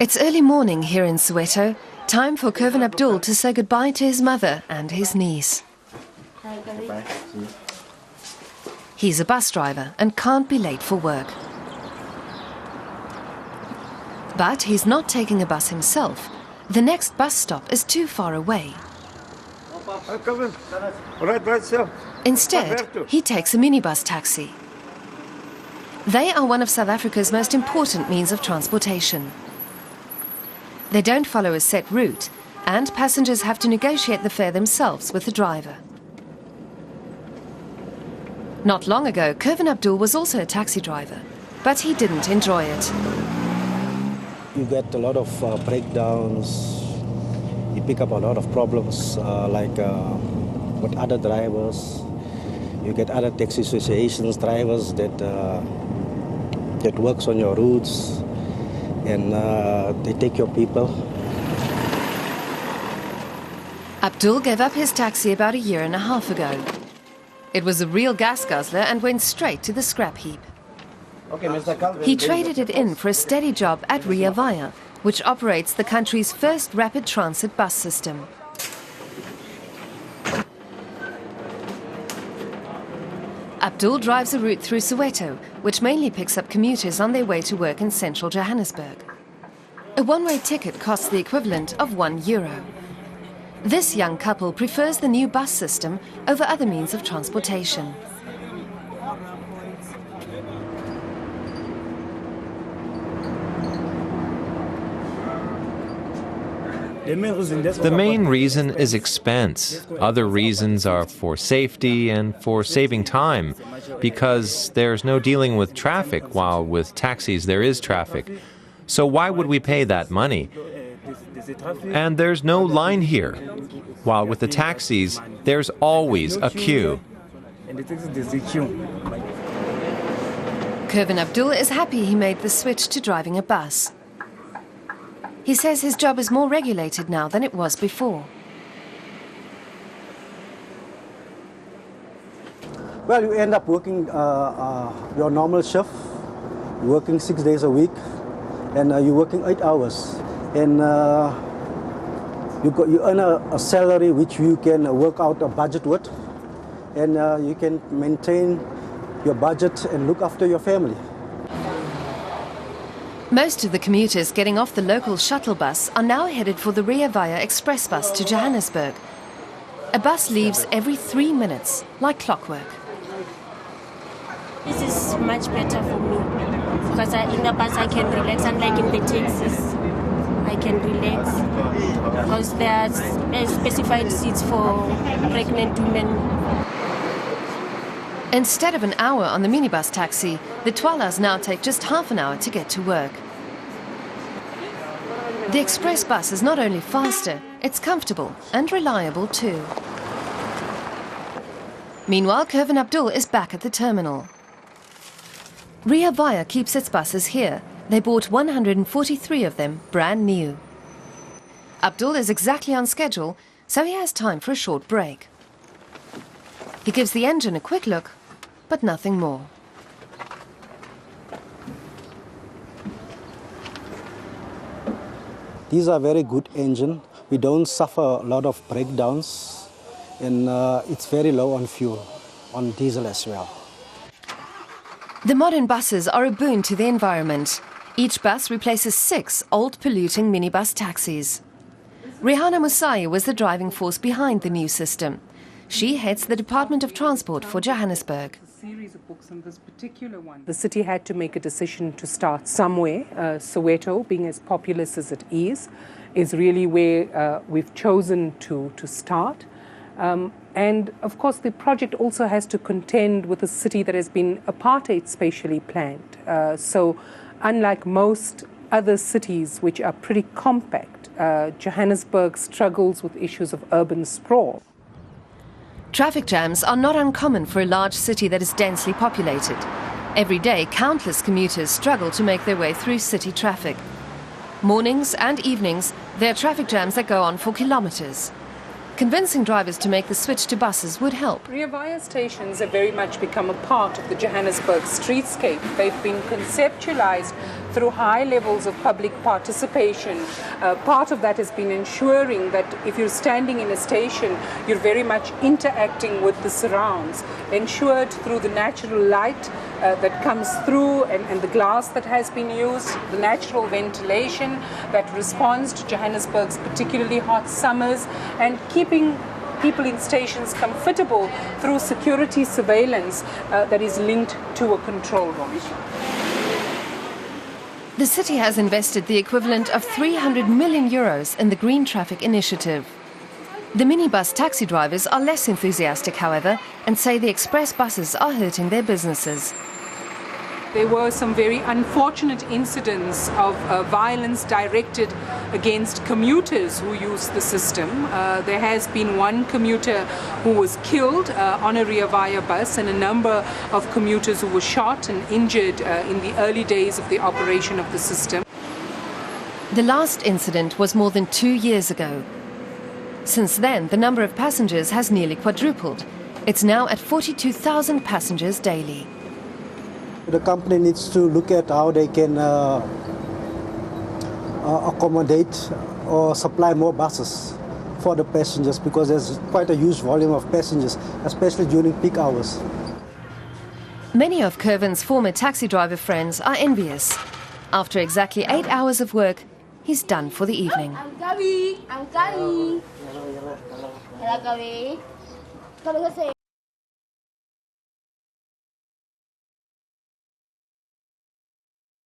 It's early morning here in Soweto, time for Kevin Abdul to say goodbye to his mother and his niece. He's a bus driver and can't be late for work. But he's not taking a bus himself. The next bus stop is too far away. Instead, he takes a minibus taxi. They are one of South Africa's most important means of transportation. They don't follow a set route, and passengers have to negotiate the fare themselves with the driver. Not long ago, Kevin Abdul was also a taxi driver, but he didn't enjoy it. You get a lot of breakdowns, you pick up a lot of problems with other drivers. You get other taxi associations drivers that works on your routes, and they take your people. Abdul gave up his taxi about a year and a half ago. It was a real gas guzzler and went straight to the scrap heap. He traded it in for a steady job at Rea Vaya, which operates the country's first rapid transit bus system. Abdul drives a route through Soweto, which mainly picks up commuters on their way to work in central Johannesburg. A one-way ticket costs the equivalent of €1. This young couple prefers the new bus system over other means of transportation. The main reason is expense. Other reasons are for safety and for saving time, because there's no dealing with traffic, while with taxis there is traffic. So why would we pay that money? And there's no line here, while with the taxis there's always a queue. Kevin Abdul is happy he made the switch to driving a bus. He says his job is more regulated now than it was before. Well, you end up working your normal shift, working 6 days a week, and you're working 8 hours. And you earn a salary which you can work out a budget with, and you can maintain your budget and look after your family. Most of the commuters getting off the local shuttle bus are now headed for the Rea Vaya express bus to Johannesburg. A bus leaves every 3 minutes, like clockwork. This is much better for me, because in the bus I can relax, unlike in the taxis. I can relax, because there are specified seats for pregnant women. Instead of an hour on the minibus taxi, the Twalas now take just half an hour to get to work. The express bus is not only faster, it's comfortable and reliable too. Meanwhile, Kevin Abdul is back at the terminal. Rea Vaya keeps its buses here. They bought 143 of them, brand new. Abdul is exactly on schedule, so he has time for a short break. He gives the engine a quick look, but nothing more. These are very good engine. We don't suffer a lot of breakdowns, and it's very low on fuel, on diesel as well. The modern buses are a boon to the environment. Each bus replaces 6 old polluting minibus taxis. Rihanna Musai was the driving force behind the new system. She heads the Department of Transport for Johannesburg. The city had to make a decision to start somewhere. Soweto, being as populous as it is really where we've chosen to start. And of course, the project also has to contend with a city that has been apartheid spatially planned. So unlike most other cities which are pretty compact, Johannesburg struggles with issues of urban sprawl. Traffic jams are not uncommon for a large city that is densely populated. Every day, countless commuters struggle to make their way through city traffic. Mornings and evenings, there are traffic jams that go on for kilometers. Convincing drivers to make the switch to buses would help. Rea Vaya stations have very much become a part of the Johannesburg streetscape. They've been conceptualized through high levels of public participation. Part of that has been ensuring that if you're standing in a station, you're very much interacting with the surrounds, ensured through the natural light that comes through and the glass that has been used, the natural ventilation that responds to Johannesburg's particularly hot summers, and keeping people in stations comfortable through security surveillance that is linked to a control room. The city has invested the equivalent of 300 million euros in the Green Traffic Initiative. The minibus taxi drivers are less enthusiastic, however, and say the express buses are hurting their businesses. There were some very unfortunate incidents of violence directed against commuters who use the system. There has been one commuter who was killed on a Rea Vaya bus, and a number of commuters who were shot and injured in the early days of the operation of the system. The last incident was more than 2 years ago. Since then, the number of passengers has nearly quadrupled. It's now at 42,000 passengers daily. The company needs to look at how they can accommodate or supply more buses for the passengers, because there's quite a huge volume of passengers, especially during peak hours. Many of Kervin's former taxi driver friends are envious. After exactly 8 hours of work, he's done for the evening. I'm coming.